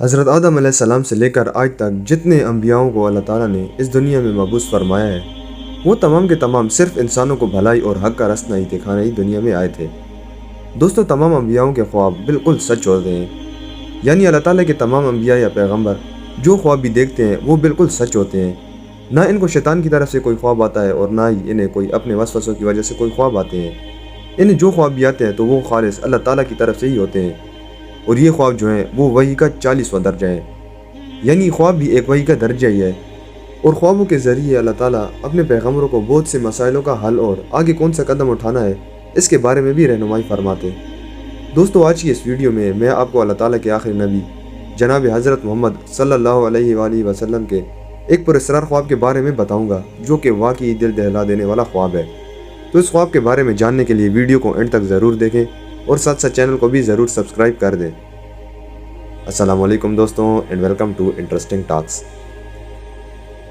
حضرت آدم علیہ السلام سے لے کر آج تک جتنے انبیاؤں کو اللہ تعالیٰ نے اس دنیا میں مبعوث فرمایا ہے وہ تمام کے تمام صرف انسانوں کو بھلائی اور حق کا راستہ ہی دکھانے ہی دنیا میں آئے تھے۔ دوستو، تمام انبیاؤں کے خواب بالکل سچ ہوتے ہیں، یعنی اللہ تعالیٰ کے تمام انبیاء یا پیغمبر جو خواب بھی دیکھتے ہیں وہ بالکل سچ ہوتے ہیں۔ نہ ان کو شیطان کی طرف سے کوئی خواب آتا ہے اور نہ ہی انہیں کوئی اپنے وسوسوں کی وجہ سے کوئی خواب آتے ہیں۔ انہیں جو خواب بھی آتے ہیں تو وہ خالص اللہ تعالیٰ کی طرف سے ہی ہوتے ہیں، اور یہ خواب جو ہیں وہ وحی کا 40واں درجہ ہے، یعنی خواب بھی ایک وحی کا درجہ ہی ہے۔ اور خوابوں کے ذریعے اللہ تعالیٰ اپنے پیغمبروں کو بہت سے مسائلوں کا حل اور آگے کون سا قدم اٹھانا ہے اس کے بارے میں بھی رہنمائی فرماتے۔ دوستو، آج کی اس ویڈیو میں آپ کو اللہ تعالیٰ کے آخری نبی جناب حضرت محمد صلی اللہ علیہ وآلہ وسلم کے ایک پراسرار خواب کے بارے میں بتاؤں گا، جو کہ واقعی دل دہلا دینے والا خواب ہے۔ تو اس خواب کے بارے میں جاننے کے لیے ویڈیو کو اینڈ تک ضرور دیکھیں اور ساتھ ساتھ چینل کو بھی ضرور سبسکرائب کر دیں۔ السلام علیکم دوستوں، اینڈ ویلکم ٹو انٹرسٹنگ ٹاکس۔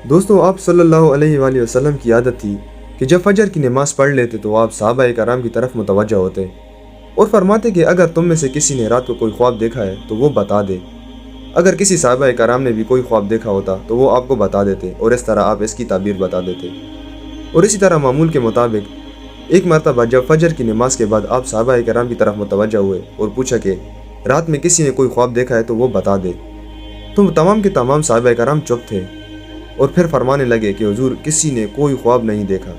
دوستو، آپ صلی اللہ علیہ وآلہ وسلم کی عادت تھی کہ جب فجر کی نماز پڑھ لیتے تو آپ صحابہ کرام کی طرف متوجہ ہوتے اور فرماتے کہ اگر تم میں سے کسی نے رات کو کوئی خواب دیکھا ہے تو وہ بتا دے۔ اگر کسی صحابہ کرام نے بھی کوئی خواب دیکھا ہوتا تو وہ آپ کو بتا دیتے، اور اس طرح آپ اس کی تعبیر بتا دیتے۔ اور اسی طرح معمول کے مطابق ایک مرتبہ جب فجر کی نماز کے بعد آپ صحابہ کرام کی طرف متوجہ ہوئے اور پوچھا کہ رات میں کسی نے کوئی خواب دیکھا ہے تو وہ بتا دے، تو تمام کے تمام صحابہ کرام چپ تھے اور پھر فرمانے لگے کہ حضور کسی نے کوئی خواب نہیں دیکھا۔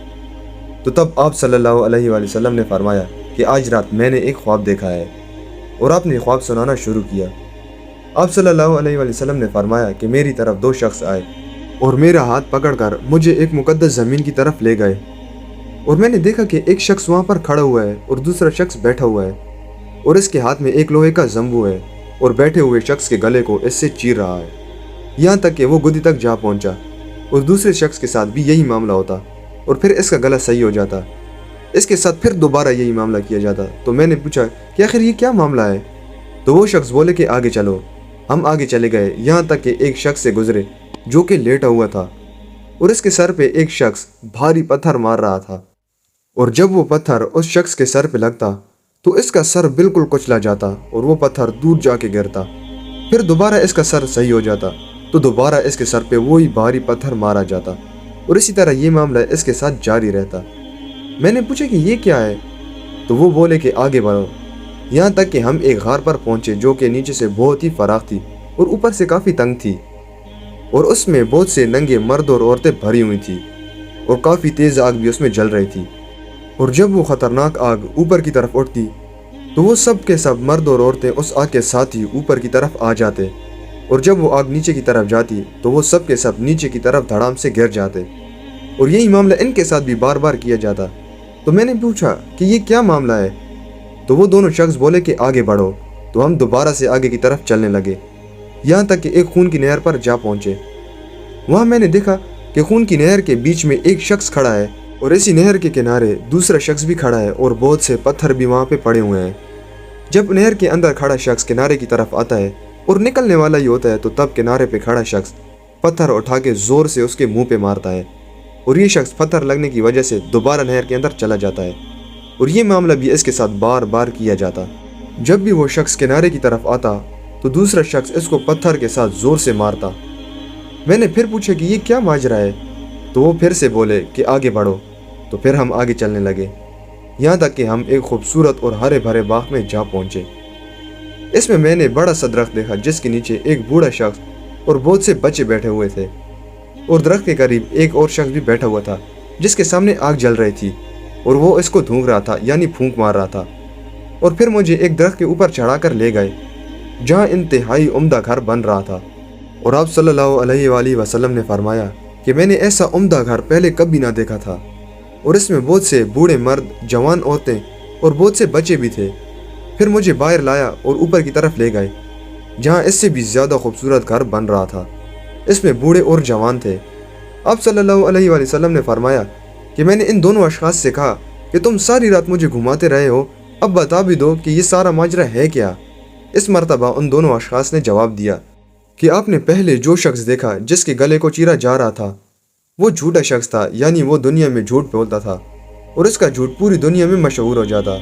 تو تب آپ صلی اللہ علیہ وآلہ وسلم نے فرمایا کہ آج رات میں نے ایک خواب دیکھا ہے، اور آپ نے خواب سنانا شروع کیا۔ آپ صلی اللہ علیہ وآلہ وسلم نے فرمایا کہ میری طرف دو شخص آئے اور میرا ہاتھ پکڑ کر مجھے ایک مقدس زمین کی طرف لے گئے، اور میں نے دیکھا کہ ایک شخص وہاں پر کھڑا ہوا ہے اور دوسرا شخص بیٹھا ہوا ہے، اور اس کے ہاتھ میں ایک لوہے کا زنبو ہے، اور بیٹھے ہوئے شخص کے گلے کو اس سے چیر رہا ہے، یہاں تک کہ وہ گدی تک جا پہنچا۔ اور دوسرے شخص کے ساتھ بھی یہی معاملہ ہوتا اور پھر اس کا گلا صحیح ہو جاتا، اس کے ساتھ پھر دوبارہ یہی معاملہ کیا جاتا۔ تو میں نے پوچھا کہ آخر یہ کیا معاملہ ہے؟ تو وہ شخص بولے کہ آگے چلو۔ ہم آگے چلے گئے، یہاں تک کہ ایک شخص سے گزرے جو کہ لیٹا ہوا تھا، اور اس کے سر پہ ایک شخص بھاری پتھر مار رہا تھا، اور جب وہ پتھر اس شخص کے سر پہ لگتا تو اس کا سر بالکل کچلا جاتا اور وہ پتھر دور جا کے گرتا۔ پھر دوبارہ اس کا سر صحیح ہو جاتا تو دوبارہ اس کے سر پہ وہی بھاری پتھر مارا جاتا، اور اسی طرح یہ معاملہ اس کے ساتھ جاری رہتا۔ میں نے پوچھا کہ یہ کیا ہے؟ تو وہ بولے کہ آگے بڑھو، یہاں تک کہ ہم ایک غار پر پہنچے جو کہ نیچے سے بہت ہی فراخ تھی اور اوپر سے کافی تنگ تھی، اور اس میں بہت سے ننگے مرد اور عورتیں بھری ہوئی تھی، اور کافی تیز آگ بھی اس میں جل رہی تھی۔ اور جب وہ خطرناک آگ اوپر کی طرف اٹھتی تو وہ سب کے سب مرد اور عورتیں اس آگ کے ساتھ ہی اوپر کی طرف آ جاتے، اور جب وہ آگ نیچے کی طرف جاتی تو وہ سب کے سب نیچے کی طرف دھڑام سے گر جاتے، اور یہی معاملہ ان کے ساتھ بھی بار بار کیا جاتا۔ تو میں نے پوچھا کہ یہ کیا معاملہ ہے؟ تو وہ دونوں شخص بولے کہ آگے بڑھو۔ تو ہم دوبارہ سے آگے کی طرف چلنے لگے، یہاں تک کہ ایک خون کی نہر پر جا پہنچے۔ وہاں میں نے دیکھا کہ خون کی نہر کے بیچ میں ایک شخص کھڑا ہے، اور اسی نہر کے کنارے دوسرا شخص بھی کھڑا ہے، اور بہت سے پتھر بھی وہاں پہ پڑے ہوئے ہیں۔ جب نہر کے اندر کھڑا شخص کنارے کی طرف آتا ہے اور نکلنے والا ہی ہوتا ہے تو تب کنارے پہ کھڑا شخص پتھر اٹھا کے زور سے اس کے منہ پہ مارتا ہے، اور یہ شخص پتھر لگنے کی وجہ سے دوبارہ نہر کے اندر چلا جاتا ہے، اور یہ معاملہ بھی اس کے ساتھ بار بار کیا جاتا۔ جب بھی وہ شخص کنارے کی طرف آتا تو دوسرا شخص اس کو پتھر کے ساتھ زور سے مارتا۔ میں نے پھر پوچھا کہ یہ کیا ماجرا ہے؟ تو وہ پھر سے بولے کہ آگے بڑھو۔ تو پھر ہم آگے چلنے لگے، یہاں تک کہ ہم ایک خوبصورت اور ہرے بھرے باغ میں جا پہنچے۔ اس میں نے بڑا سا درخت دیکھا جس کے نیچے ایک بوڑھا شخص اور بہت سے بچے بیٹھے ہوئے تھے، اور درخت کے قریب ایک اور شخص بھی بیٹھا ہوا تھا جس کے سامنے آگ جل رہی تھی، اور وہ اس کو دھونک رہا تھا، یعنی پھونک مار رہا تھا۔ اور پھر مجھے ایک درخت کے اوپر چڑھا کر لے گئے جہاں انتہائی عمدہ گھر بن رہا تھا، اور آپ صلی اللہ علیہ وآلہ وسلم نے فرمایا کہ میں نے ایسا عمدہ گھر پہلے کبھی نہ دیکھا تھا، اور اس میں بہت سے بوڑھے مرد، جوان عورتیں اور بہت سے بچے بھی تھے۔ پھر مجھے باہر لایا اور اوپر کی طرف لے گئے جہاں اس سے بھی زیادہ خوبصورت گھر بن رہا تھا، اس میں بوڑھے اور جوان تھے۔ آپ صلی اللہ علیہ وآلہ وسلم نے فرمایا کہ میں نے ان دونوں اشخاص سے کہا کہ تم ساری رات مجھے گھماتے رہے ہو، اب بتا بھی دو کہ یہ سارا ماجرا ہے کیا؟ اس مرتبہ ان دونوں اشخاص نے جواب دیا کہ آپ نے پہلے جو شخص دیکھا جس کے گلے کو چیرا جا رہا تھا وہ جھوٹا شخص تھا، یعنی وہ دنیا میں جھوٹ بولتا تھا، اور اس کا جھوٹ پوری دنیا میں مشہور ہو جاتا۔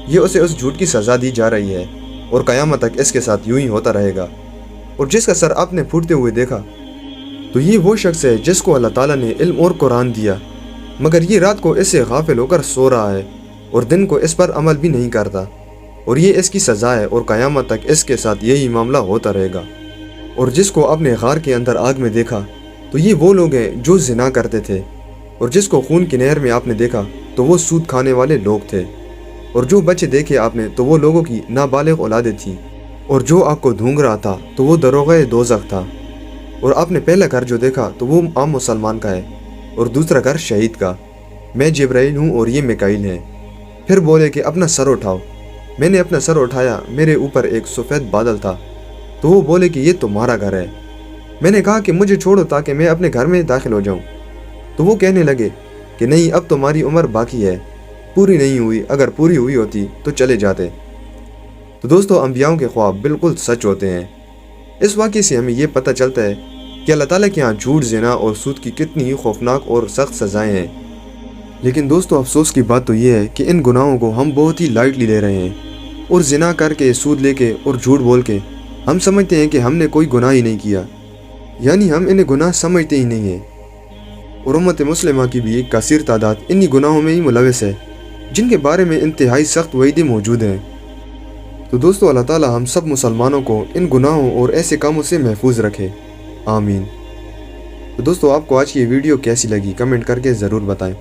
یہ اسے اس جھوٹ کی سزا دی جا رہی ہے، اور قیامت تک اس کے ساتھ یوں ہی ہوتا رہے گا۔ اور جس کا سر آپ نے پھوٹتے ہوئے دیکھا تو یہ وہ شخص ہے جس کو اللہ تعالیٰ نے علم اور قرآن دیا، مگر یہ رات کو اس سے غافل ہو کر سو رہا ہے اور دن کو اس پر عمل بھی نہیں کرتا، اور یہ اس کی سزا ہے اور قیامت تک اس کے ساتھ یہی معاملہ ہوتا رہے گا۔ اور جس کو آپ نے غار کے اندر آگ میں دیکھا تو یہ وہ لوگ ہیں جو زنا کرتے تھے، اور جس کو خون کی نہر میں آپ نے دیکھا تو وہ سود کھانے والے لوگ تھے، اور جو بچے دیکھے آپ نے تو وہ لوگوں کی نابالغ اولادیں تھیں، اور جو آپ کو ڈھونڈ رہا تھا تو وہ دروغہ دوزخ تھا، اور آپ نے پہلا گھر جو دیکھا تو وہ عام مسلمان کا ہے اور دوسرا گھر شہید کا۔ میں جبرائیل ہوں اور یہ میکائیل ہیں۔ پھر بولے کہ اپنا سر اٹھاؤ۔ میں نے اپنا سر اٹھایا، میرے اوپر ایک سفید بادل تھا، تو وہ بولے کہ یہ تمہارا گھر ہے۔ میں نے کہا کہ مجھے چھوڑو تاکہ میں اپنے گھر میں داخل ہو جاؤں، تو وہ کہنے لگے کہ نہیں، اب تمہاری عمر باقی ہے، پوری نہیں ہوئی، اگر پوری ہوئی ہوتی تو چلے جاتے۔ تو دوستو، انبیاؤں کے خواب بالکل سچ ہوتے ہیں۔ اس واقعے سے ہمیں یہ پتہ چلتا ہے کہ اللہ تعالیٰ کے ہاں جھوٹ، زنا اور سود کی کتنی ہی خوفناک اور سخت سزائیں ہیں۔ لیکن دوستو، افسوس کی بات تو یہ ہے کہ ان گناہوں کو ہم بہت ہی لائٹلی لے رہے ہیں، اور زنا کر کے، سود لے کے اور جھوٹ بول کے ہم سمجھتے ہیں کہ ہم نے کوئی گناہ ہی نہیں کیا، یعنی ہم انہیں گناہ سمجھتے ہی نہیں ہیں۔ اور امت مسلمہ کی بھی ایک کثیر تعداد انہی گناہوں میں ہی ملوث ہے، جن کے بارے میں انتہائی سخت وعیدیں موجود ہیں۔ تو دوستو، اللہ تعالیٰ ہم سب مسلمانوں کو ان گناہوں اور ایسے کاموں سے محفوظ رکھے، آمین۔ تو دوستو، آپ کو آج کی یہ ویڈیو کیسی لگی کمنٹ کر کے ضرور بتائیں۔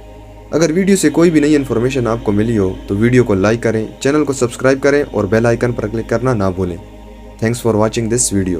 اگر ویڈیو سے کوئی بھی نئی انفارمیشن آپ کو ملی ہو تو ویڈیو کو لائک کریں، چینل کو سبسکرائب کریں اور بیل آئیکن پر کلک کرنا نہ بھولیں۔ Thanks for watching this video.